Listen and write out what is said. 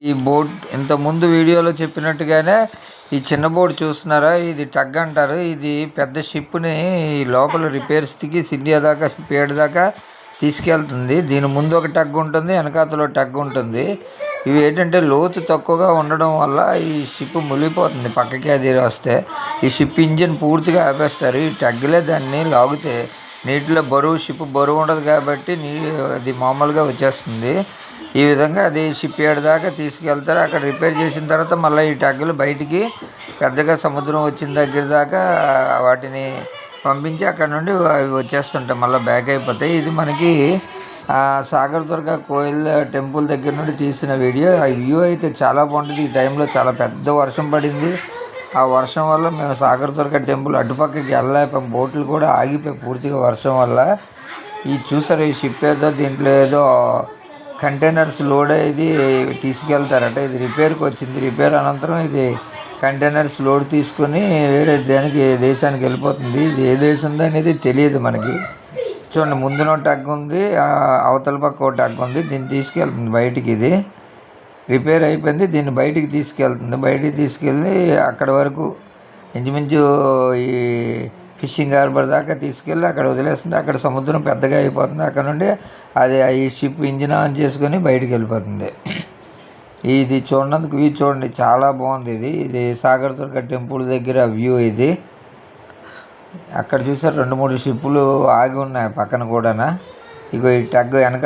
ఈ బోట్ ఇంతకుముందు వీడియోలో చెప్పినట్టుగానే ఈ చిన్న బోట్ చూస్తున్నారా, ఇది టగ్ అంటారు. ఇది పెద్ద షిప్ని లోపల రిపేర్స్కి ఇండియా దాకా షిప్ దాకా తీసుకెళ్తుంది. దీని ముందు ఒక టగ్ ఉంటుంది, వెనకాతలో టగ్ ఉంటుంది. ఇవి ఏంటంటే లోతు తక్కువగా ఉండడం వల్ల ఈ షిప్ మునిగిపోతుంది. పక్కకి అది వస్తే ఈ షిప్ ఇంజిన్ పూర్తిగా ఆపేస్తారు. ఈ టగ్లే దాన్ని లాగితే నీటిలో షిప్ బరువు ఉండదు కాబట్టి అది మామూలుగా వచ్చేస్తుంది. ఈ విధంగా అది షిప్ యార్డ్ దాకా తీసుకెళ్తారు. అక్కడ రిపేర్ చేసిన తర్వాత మళ్ళీ ఈ టగ్గులు బయటికి పెద్దగా సముద్రం వచ్చిన దగ్గర దాకా వాటిని పంపించి అక్కడ నుండి అవి వచ్చేస్తుంటాయి, మళ్ళీ బ్యాక్ అయిపోతాయి. ఇది మనకి సాగర్ దుర్గ కోయిల్ టెంపుల్ దగ్గర నుండి తీసిన వీడియో. ఆ వ్యూ అయితే చాలా బాగుంటుంది. ఈ టైంలో చాలా పెద్ద వర్షం పడింది. ఆ వర్షం వల్ల మేము సాగర్ దుర్గ టెంపుల్ అటుపక్కకి వెళ్ళలేకపోయాం. బోట్లు కూడా ఆగిపోయి పూర్తిగా వర్షం వల్ల. ఈ చూసారు ఈ షిప్ ఏదో దీంట్లో ఏదో కంటైనర్స్ లోడ్ అయ్యి తీసుకెళ్తారట. ఇది రిపేర్కి వచ్చింది. రిపేర్ అనంతరం ఇది కంటైనర్స్ లోడ్ తీసుకుని వేరే దేశానికి వెళ్ళిపోతుంది. ఇది ఏ దేశం అనేది తెలియదు మనకి. చూడండి, ముందున టగ్ ఉంది, అవతల పక్క ఒక టగ్ ఉంది. దీన్ని తీసుకెళ్తుంది బయటికి. ఇది రిపేర్ అయిపోయింది. దీన్ని బయటికి తీసుకెళ్తుంది. బయటికి తీసుకెళ్ళి అక్కడ వరకు ఇంచుమించు ఈ ఫిషింగ్ హార్బర్ దాకా తీసుకెళ్ళి అక్కడ వదిలేస్తుంది. అక్కడ సముద్రం పెద్దగా అయిపోతుంది. అక్కడ నుండి అది ఈ షిప్ ఇంజిన్ ఆన్ చేసుకొని బయటికి వెళ్ళిపోతుంది. ఇది చూడడానికి వ్యూ చూడండి, చాలా బాగుంది. ఇది సాగర్ దుర్గ టెంపుల్ దగ్గర వ్యూ. ఇది అక్కడ చూసారు 2-3 షిప్పులు ఆగి ఉన్నాయి పక్కన కూడా. ఇగో ఈ టగ్ వెనక